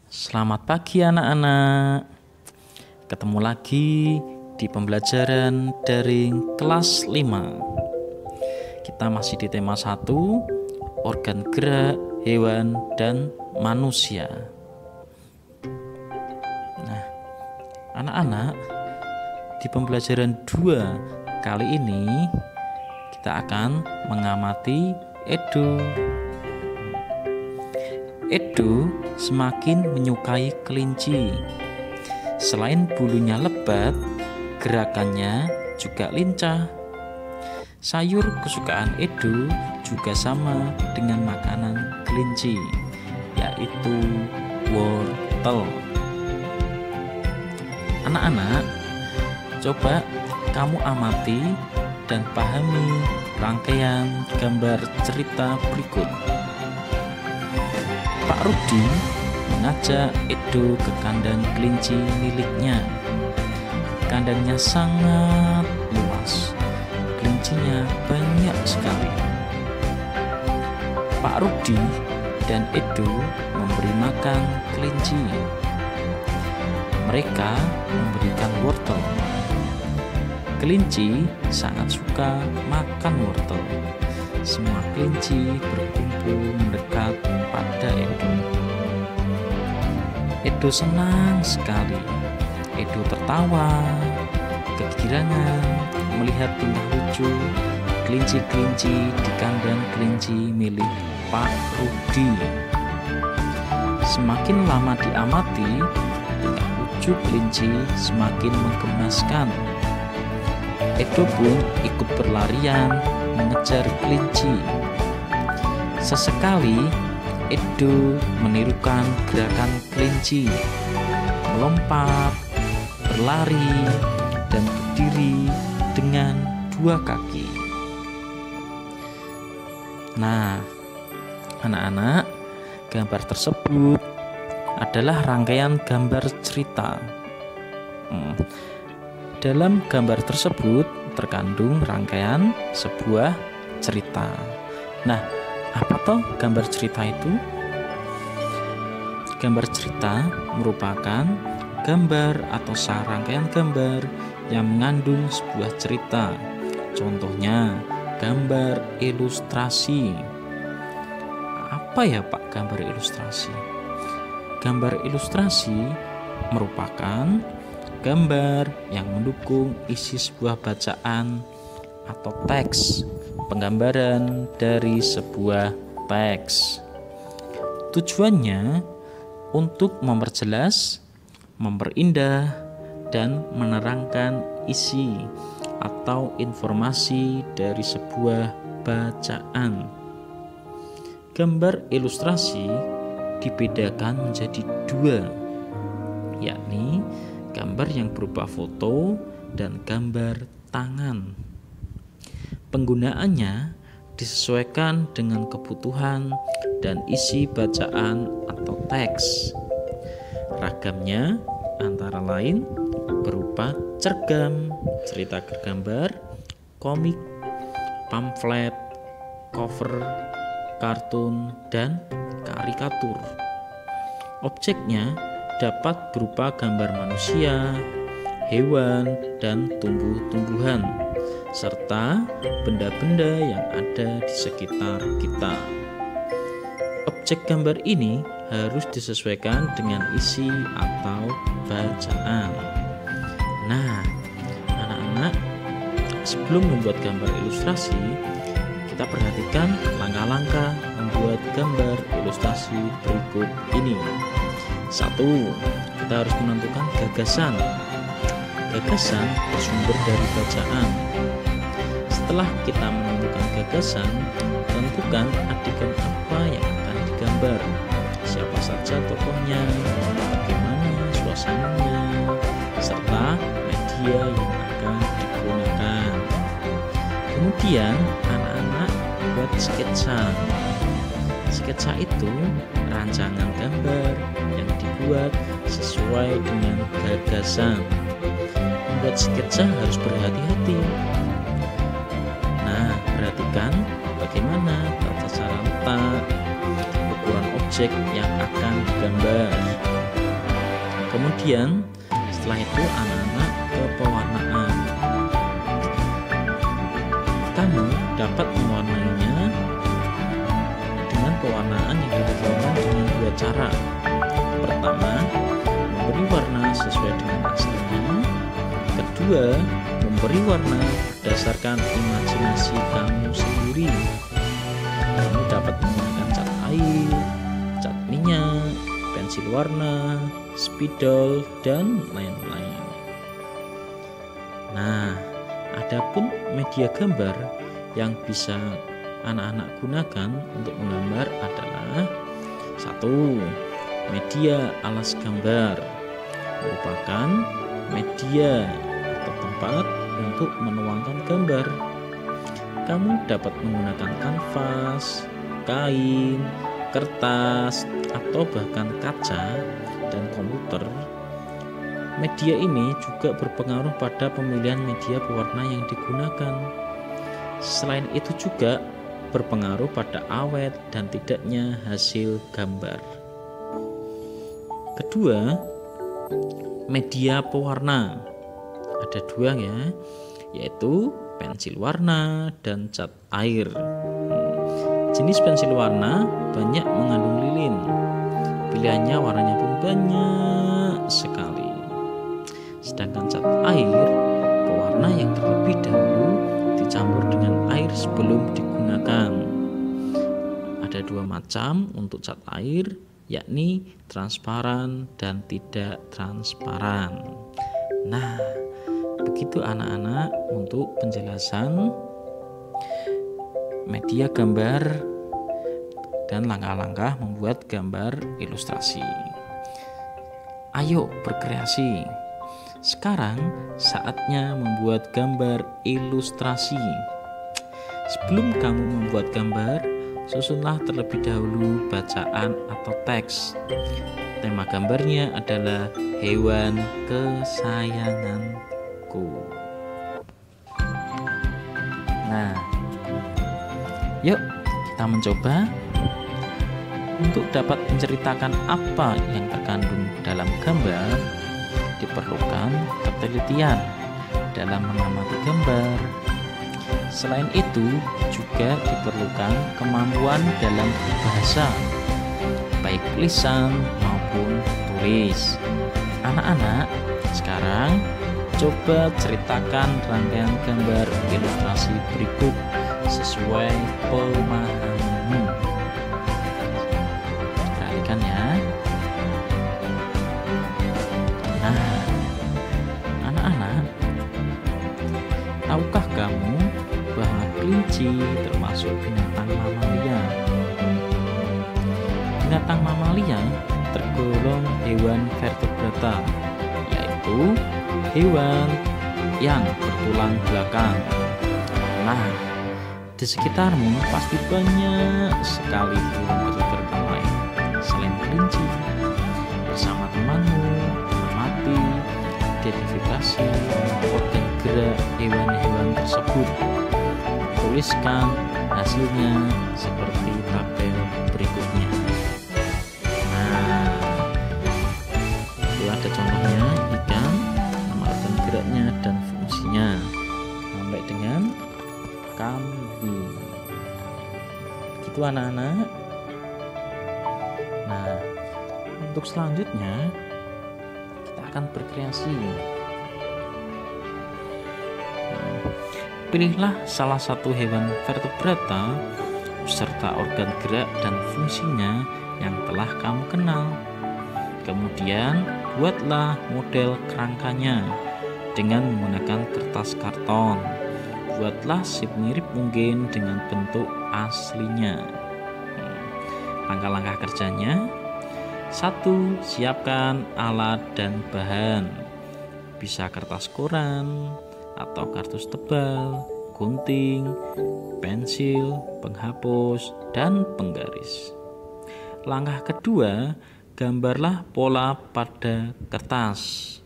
Selamat pagi anak-anak. Ketemu lagi di pembelajaran daring kelas 5. Kita masih di tema 1, organ gerak, hewan, dan manusia. Nah, anak-anak, di pembelajaran 2 kali ini kita akan mengamati Edo. Edo semakin menyukai kelinci. Selain bulunya lebat, gerakannya juga lincah. Sayur kesukaan Edo juga sama dengan makanan kelinci, yaitu wortel. Anak-anak, coba kamu amati dan pahami rangkaian gambar cerita berikut. Pak Rudi mengajak Edo ke kandang kelinci miliknya. Kandangnya sangat luas, kelincinya banyak sekali. Pak Rudi dan Edo memberi makan kelinci. Mereka memberikan wortel. Kelinci sangat suka makan wortel. Semua kelinci berkumpul mendekat pada Edo. Edo senang sekali. Edo tertawa, kegirangan melihat tingkah lucu kelinci-kelinci di kandang kelinci milik Pak Rudi. Semakin lama diamati, tingkah lucu kelinci semakin menggemaskan. Edo pun ikut berlarian mengejar kelinci. Sesekali Edo menirukan gerakan kelinci, melompat, berlari, dan berdiri dengan 2 kaki. Nah, anak-anak, gambar tersebut adalah rangkaian gambar cerita. Dalam gambar tersebut terkandung rangkaian sebuah cerita. Nah, apa toh gambar cerita itu? Gambar cerita merupakan gambar atau rangkaian gambar yang mengandung sebuah cerita. Contohnya, gambar ilustrasi. Apa ya Pak gambar ilustrasi? Gambar ilustrasi merupakan gambar yang mendukung isi sebuah bacaan atau teks, penggambaran dari sebuah teks. Tujuannya untuk memperjelas, memperindah, dan menerangkan isi atau informasi dari sebuah bacaan. Gambar ilustrasi dibedakan menjadi 2, yakni gambar yang berupa foto dan gambar tangan. Penggunaannya disesuaikan dengan kebutuhan dan isi bacaan atau teks. Ragamnya antara lain berupa cergam, cerita bergambar, komik, pamflet, cover, kartun, dan karikatur. Objeknya dapat berupa gambar manusia, hewan, dan tumbuh-tumbuhan, serta benda-benda yang ada di sekitar kita. Objek gambar ini harus disesuaikan dengan isi atau bacaan. Nah, anak-anak, sebelum membuat gambar ilustrasi, kita perhatikan langkah-langkah membuat gambar ilustrasi berikut ini. 1. Kita harus menentukan gagasan. Gagasan bersumber dari bacaan. Setelah kita menentukan gagasan, tentukan adegan apa yang akan digambar. Siapa saja tokohnya, bagaimana suasananya, serta media yang akan digunakan. Kemudian anak-anak buat sketsa. Sketsa itu rancangan gambar yang dibuat sesuai dengan gagasan. Membuat sketsa harus berhati-hati. Nah, perhatikan bagaimana tata cara letak, ukuran objek yang akan digambar. Kemudian setelah itu anak-anak ke pewarnaan. Kamu dapat mewarnainya dengan pewarnaan yang dilakukan dengan dua cara. Pertama, memberi warna sesuai dengan aslinya. Kedua, memberi warna berdasarkan imajinasi kamu sendiri. Kamu dapat menggunakan cat air, cat minyak, pensil warna, spidol, dan lain-lain. Nah, adapun media gambar yang bisa anak-anak gunakan untuk menggambar adalah: 1. Media alas gambar merupakan media atau tempat untuk menuangkan gambar. Kamu dapat menggunakan kanvas, kain, kertas, atau bahkan kaca dan komputer. Media ini juga berpengaruh pada pemilihan media pewarna yang digunakan. Selain itu juga berpengaruh pada awet dan tidaknya hasil gambar. Kedua, media pewarna. Ada dua ya, yaitu pensil warna dan cat air. Jenis pensil warna banyak mengandung lilin. Pilihannya warnanya pun banyak sekali. Sedangkan cat air, pewarna yang terlebih dahulu dicampur dengan air sebelum digunakan. Ada dua macam untuk cat air, yakni transparan dan tidak transparan. Nah, begitu anak-anak untuk penjelasan media gambar dan langkah-langkah membuat gambar ilustrasi. Ayo berkreasi. Sekarang saatnya membuat gambar ilustrasi. Sebelum kamu membuat gambar, susunlah terlebih dahulu bacaan atau teks. Tema gambarnya adalah hewan kesayanganku. Nah, yuk kita mencoba untuk dapat menceritakan apa yang terkandung dalam gambar. Diperlukan ketelitian dalam mengamati gambar. Selain itu, juga diperlukan kemampuan dalam berbahasa, baik lisan maupun tulis. Anak-anak, sekarang coba ceritakan rangkaian gambar ilustrasi berikut sesuai pemahamanmu. Perhatikan ya. Nah, anak-anak, tahukah kamu bahwa kelinci termasuk binatang mamalia? Binatang mamalia tergolong hewan vertebrata, yaitu hewan yang bertulang belakang. Nah, di sekitarmu pasti banyak sekali hewan vertebrata lain selain kelinci. Bersama temanmu, amati, identifikasi organ gerak hewan-hewan tersebut. Tuliskan hasilnya seperti tabel berikutnya. Nah, itu ada contohnya: ikan, nama organ geraknya dan fungsinya, sampai dengan kambing. Begitu anak-anak. Nah, untuk selanjutnya kita akan berkreasi. Pilihlah salah satu hewan vertebrata beserta organ gerak dan fungsinya yang telah kamu kenal. Kemudian buatlah model kerangkanya dengan menggunakan kertas karton. Buatlah mirip mungkin dengan bentuk aslinya. Langkah-langkah kerjanya: 1. Siapkan alat dan bahan. Bisa kertas koran atau kartus tebal, gunting, pensil, penghapus, dan penggaris. Langkah kedua, gambarlah pola pada kertas.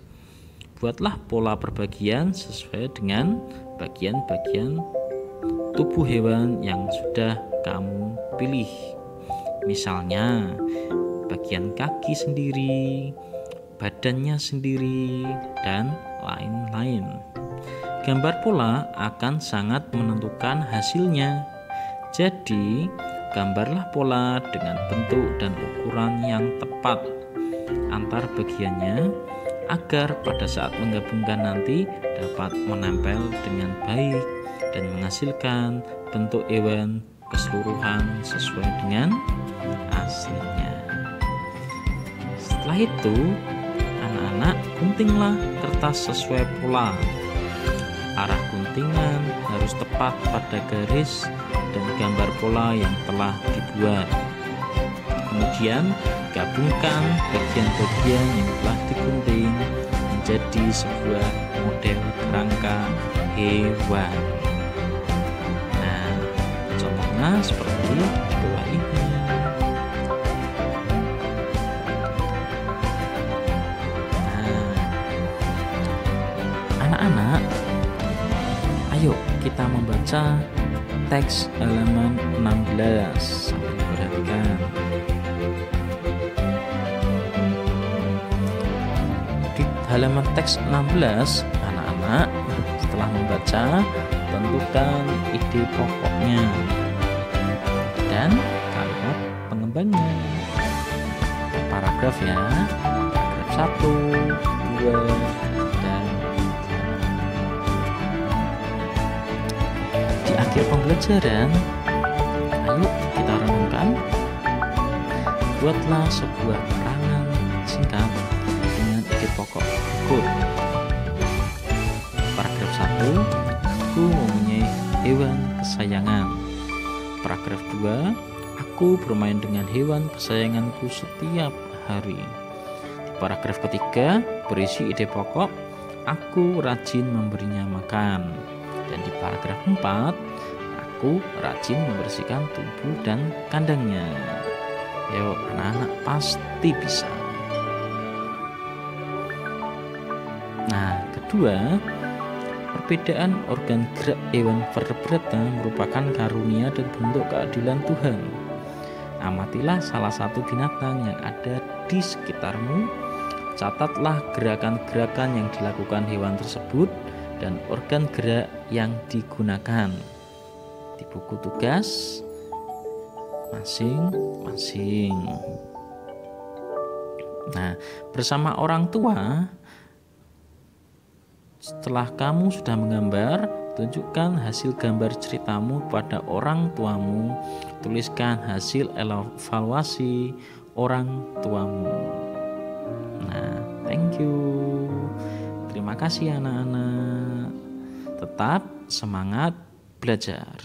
Buatlah pola perbagian sesuai dengan bagian-bagian tubuh hewan yang sudah kamu pilih. Misalnya, bagian kaki sendiri, badannya sendiri, dan lain-lain. Gambar pola akan sangat menentukan hasilnya. Jadi, gambarlah pola dengan bentuk dan ukuran yang tepat antar bagiannya agar pada saat menggabungkan nanti dapat menempel dengan baik dan menghasilkan bentuk hewan keseluruhan sesuai dengan aslinya. Setelah itu, anak-anak guntinglah kertas sesuai pola. Arah guntingan harus tepat pada garis dan gambar pola yang telah dibuat. Kemudian gabungkan bagian-bagian yang telah digunting menjadi sebuah model kerangka hewan. Nah, contohnya seperti bola ini. Nah, anak-anak, ayo kita membaca teks halaman 16. Sambil diperhatikan. Di halaman teks 16, anak-anak setelah membaca, tentukan ide pokoknya dan kalimat pengembangnya. Paragraf ya, paragraf 1, 2, dan 3. Di akhir pembelajaran, ayo kita renungkan. Buatlah sebuah keterangan singkat dengan ide pokok berikut. Paragraf 1, aku mempunyai hewan kesayangan. Paragraf 2, aku bermain dengan hewan kesayanganku setiap hari. Di paragraf ketiga berisi ide pokok, aku rajin memberinya makan. Dan di paragraf 4, aku rajin membersihkan tubuh dan kandangnya. Yuk anak-anak pasti bisa. Nah, kedua, perbedaan organ gerak hewan vertebrata merupakan karunia dan bentuk keadilan Tuhan. Amatilah salah satu binatang yang ada di sekitarmu. Catatlah gerakan-gerakan yang dilakukan hewan tersebut dan organ gerak yang digunakan di buku tugas masing-masing. Nah, bersama orang tua, setelah kamu sudah menggambar, tunjukkan hasil gambar ceritamu pada orang tuamu. Tuliskan hasil evaluasi orang tuamu. Nah, thank you. Terima kasih anak-anak. Tetap semangat belajar.